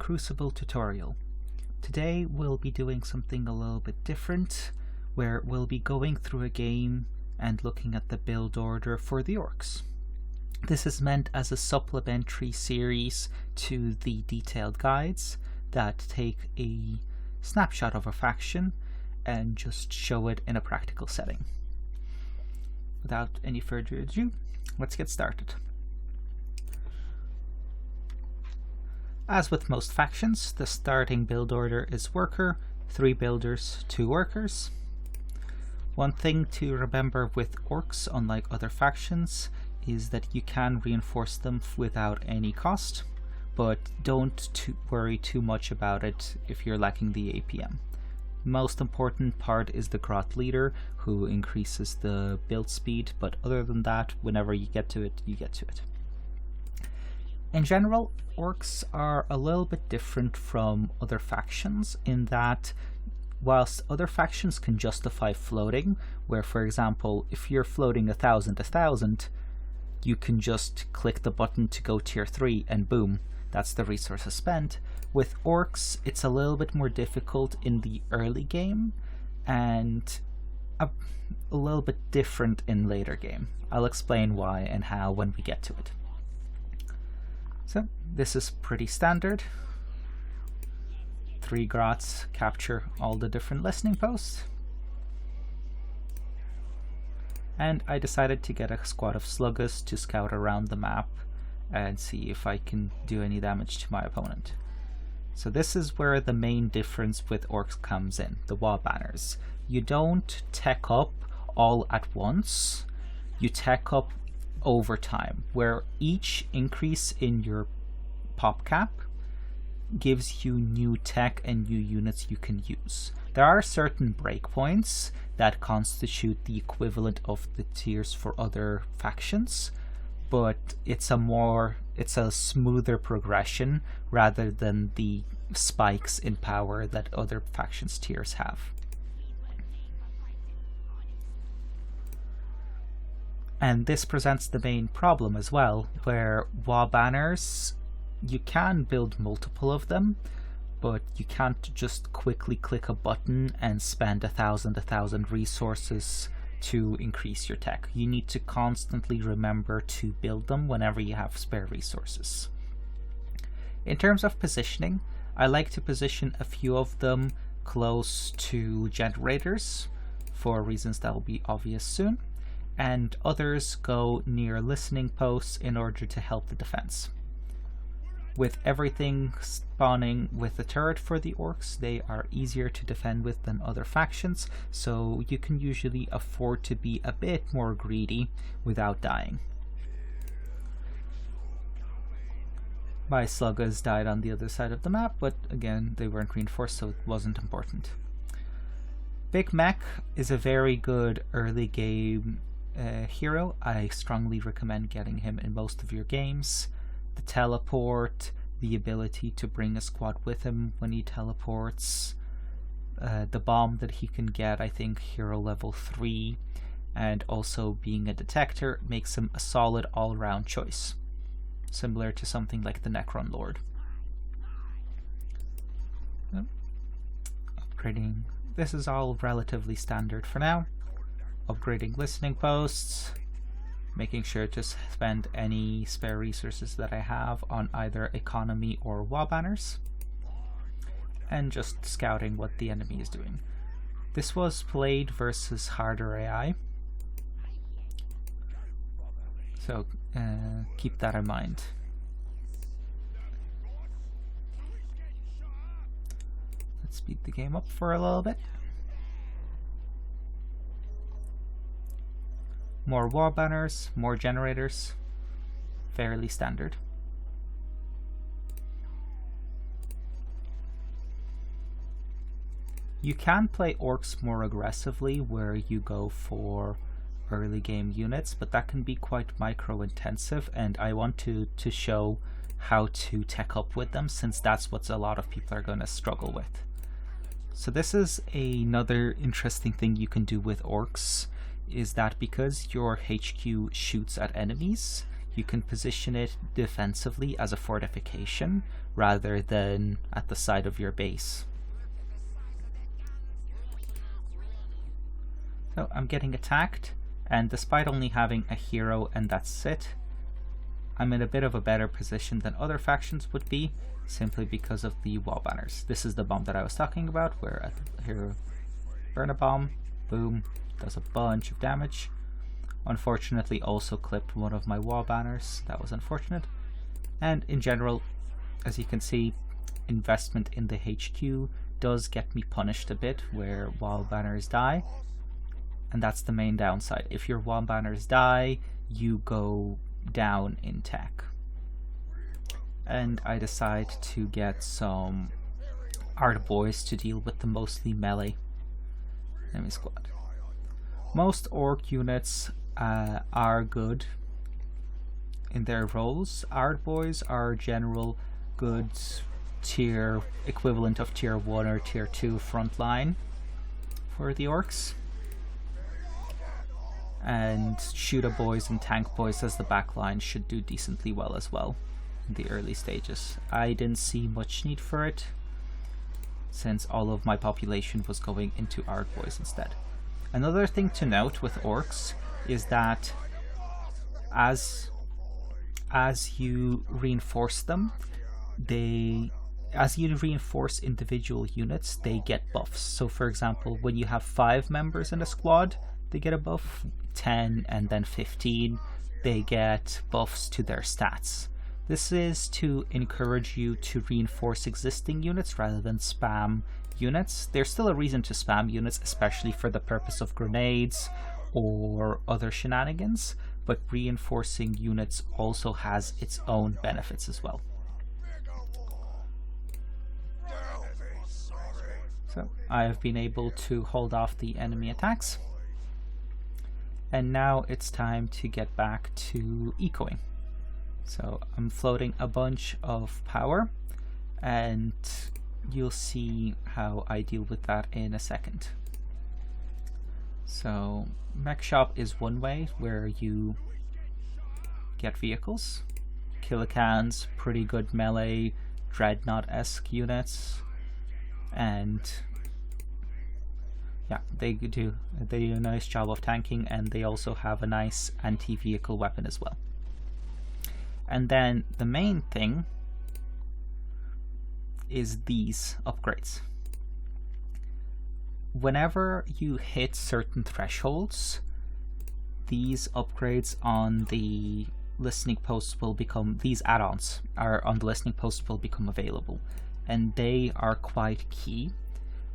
Crucible tutorial. Today we'll be doing something a little bit different, where we'll be going through a game and looking at the build order for the orcs. This is meant as a supplementary series to the detailed guides that take a snapshot of a faction and just show it in a practical setting. Without any further ado, let's get started. As with most factions, the starting build order is worker, 3 builders, 2 workers. One thing to remember with orcs, unlike other factions, is that you can reinforce them without any cost, but don't worry too much about it if you're lacking the APM. Most important part is the grot leader, who increases the build speed, but other than that, whenever you get to it, you get to it. In general, orcs are a little bit different from other factions in that whilst other factions can justify floating, where for example, if you're floating 1,000, you can just click the button to go tier 3 and boom, that's the resources spent. With orcs, it's a little bit more difficult in the early game and a little bit different in later game. I'll explain why and how when we get to it. So this is pretty standard. 3 grots capture all the different listening posts. And I decided to get a squad of sluggers to scout around the map and see if I can do any damage to my opponent. So this is where the main difference with orcs comes in, the wall banners. You don't tech up all at once, you tech up over time, where each increase in your pop cap gives you new tech and new units you can use. There are certain breakpoints that constitute the equivalent of the tiers for other factions, but it's a smoother progression rather than the spikes in power that other factions tiers have. And this presents the main problem as well, where wall banners, you can build multiple of them, but you can't just quickly click a button and spend 1,000 resources to increase your tech. You need to constantly remember to build them whenever you have spare resources. In terms of positioning, I like to position a few of them close to generators for reasons that will be obvious soon, and others go near listening posts in order to help the defense. With everything spawning with a turret for the orcs, they are easier to defend with than other factions, so you can usually afford to be a bit more greedy without dying. My sluggers died on the other side of the map, but again, they weren't reinforced, so it wasn't important. Big Mech is a very good early game hero. I strongly recommend getting him in most of your games. The teleport, the ability to bring a squad with him when he teleports, the bomb that he can get, I think hero level 3, and also being a detector makes him a solid all-around choice, similar to something like the Necron Lord. Upgrading, this is all relatively standard for now. Upgrading listening posts, making sure to spend any spare resources that I have on either economy or wall banners, and just scouting what the enemy is doing. This was played versus harder AI, so keep that in mind. Let's speed the game up for a little bit. More wall banners, more generators, fairly standard. You can play orcs more aggressively where you go for early game units, but that can be quite micro intensive, and I want to show how to tech up with them, since that's what a lot of people are going to struggle with. So this is another interesting thing you can do with orcs, is that because your HQ shoots at enemies, you can position it defensively as a fortification rather than at the side of your base. So I'm getting attacked, and despite only having a hero and that's it, I'm in a bit of a better position than other factions would be, simply because of the wall banners. This is the bomb that I was talking about, where at the hero burn a bomb, boom, does a bunch of damage. Unfortunately also clipped one of my wall banners, that was unfortunate. And in general, as you can see, investment in the HQ does get me punished a bit where wall banners die. And that's the main downside. If your wall banners die, you go down in tech. And I decide to get some art boys to deal with the mostly melee enemy squad. Most orc units are good in their roles. Art boys are general good tier equivalent of tier 1 or tier 2 frontline for the orcs. And shooter boys and tank boys as the backline should do decently well as well in the early stages. I didn't see much need for it, since all of my population was going into art boys instead. Another thing to note with orcs is that as you reinforce them, as you reinforce individual units, they get buffs. So for example, when you have 5 members in a squad, they get a buff, 10 and then 15, they get buffs to their stats. This is to encourage you to reinforce existing units rather than spam units. There's still a reason to spam units, especially for the purpose of grenades or other shenanigans, but reinforcing units also has its own benefits as well. So I have been able to hold off the enemy attacks. And now it's time to get back to ecoing. So I'm floating a bunch of power, and you'll see how I deal with that in a second. So mech shop is one way where you get vehicles. Killicans, pretty good melee, dreadnought-esque units, and yeah, they do a nice job of tanking, and they also have a nice anti-vehicle weapon as well. And then the main thing is these upgrades. Whenever you hit certain thresholds, these upgrades on the listening posts will become, these add-ons are on the listening posts will become available, and they are quite key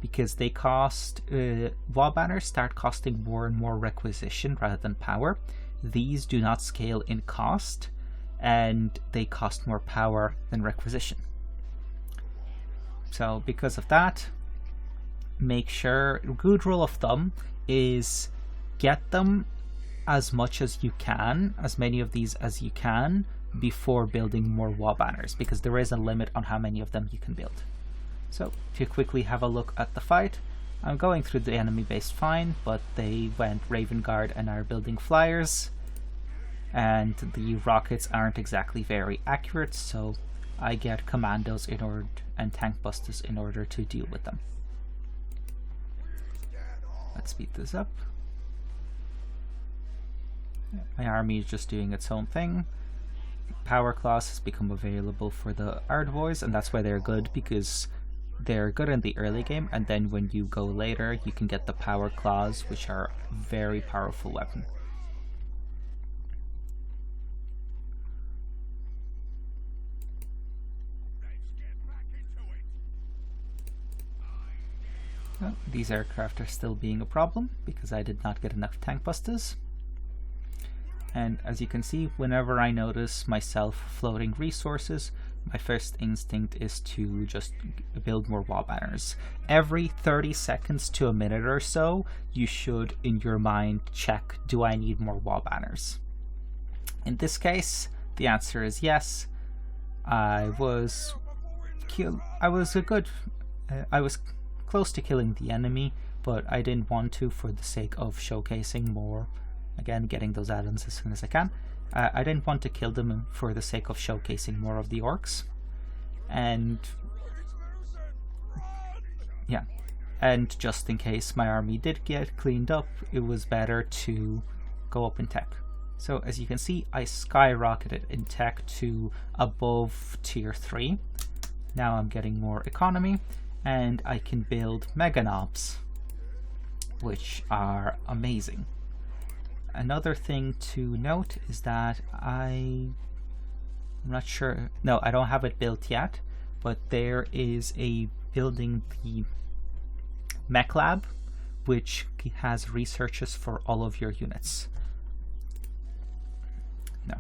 because they cost, wall banners start costing more and more requisition rather than power. These do not scale in cost, and they cost more power than requisition. So because of that, make sure, a good rule of thumb is get them as much as you can, as many of these as you can, before building more wall banners, because there is a limit on how many of them you can build. So to quickly have a look at the fight, I'm going through the enemy base fine, but they went Raven Guard and are building flyers, and the rockets aren't exactly very accurate, so I get commandos in order and tank busters in order to deal with them. Let's speed this up. My army is just doing its own thing. Power class has become available for the Ard Boys, and that's why they're good, because they're good in the early game, and then when you go later you can get the power claws, which are a very powerful weapon. Well, these aircraft are still being a problem because I did not get enough tank busters. And as you can see, whenever I notice myself floating resources, my first instinct is to just build more wall banners. Every 30 seconds to a minute or so, you should, in your mind, check, do I need more wall banners? In this case, the answer is yes. I was close to killing the enemy, but I didn't want to for the sake of showcasing more Again, getting those add-ons as soon as I can. I didn't want to kill them for the sake of showcasing more of the orcs. And yeah, and just in case my army did get cleaned up, it was better to go up in tech. So as you can see, I skyrocketed in tech to above tier 3. Now I'm getting more economy, and I can build mega knobs, which are amazing. Another thing to note is that I'm not sure, no, I don't have it built yet, but there is a building the mech lab, which has researches for all of your units. No,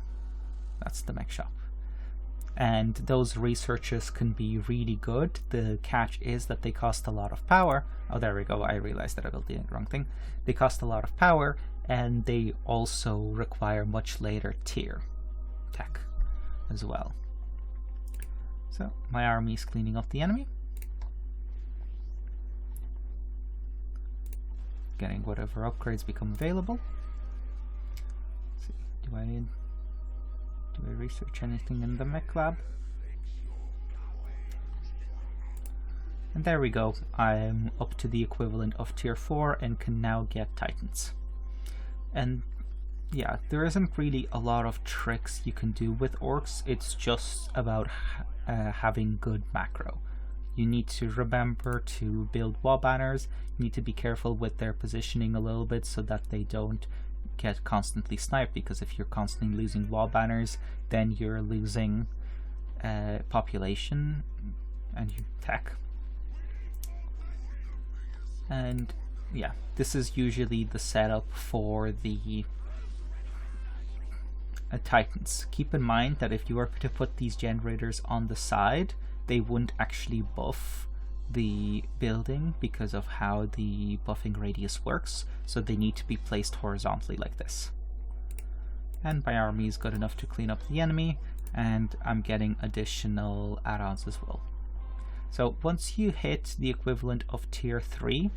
that's the mech shop. And those researches can be really good. The catch is that they cost a lot of power. Oh, there we go, I realized that I built the wrong thing. They cost a lot of power, and they also require much later tier tech as well. So my army is cleaning up the enemy, getting whatever upgrades become available. Let's see, do I research anything in the mech lab? And there we go, I'm up to the equivalent of tier 4 and can now get titans. And yeah, there isn't really a lot of tricks you can do with orcs. It's just about having good macro. You need to remember to build wall banners. You need to be careful with their positioning a little bit so that they don't get constantly sniped, because if you're constantly losing wall banners, then you're losing population and tech. And yeah, this is usually the setup for the titans. Keep in mind that if you were to put these generators on the side, they wouldn't actually buff the building because of how the buffing radius works, so they need to be placed horizontally like this. And my army is good enough to clean up the enemy, and I'm getting additional add-ons as well. So once you hit the equivalent of tier 3,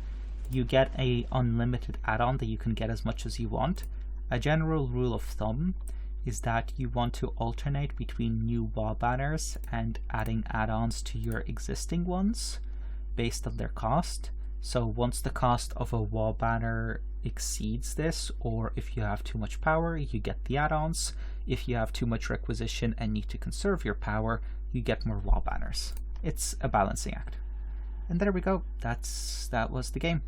you get a unlimited add-on that you can get as much as you want. A general rule of thumb is that you want to alternate between new wall banners and adding add-ons to your existing ones based on their cost. So once the cost of a wall banner exceeds this, or if you have too much power, you get the add-ons. If you have too much requisition and need to conserve your power, you get more wall banners. It's a balancing act. And there we go, that was the game.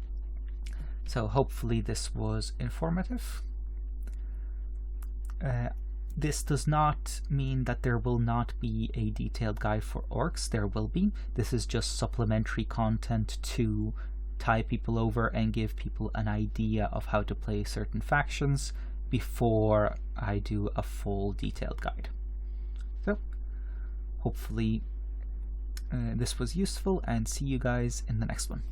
So hopefully this was informative. This does not mean that there will not be a detailed guide for orcs. There will be. This is just supplementary content to tie people over and give people an idea of how to play certain factions before I do a full detailed guide. So hopefully this was useful, and see you guys in the next one.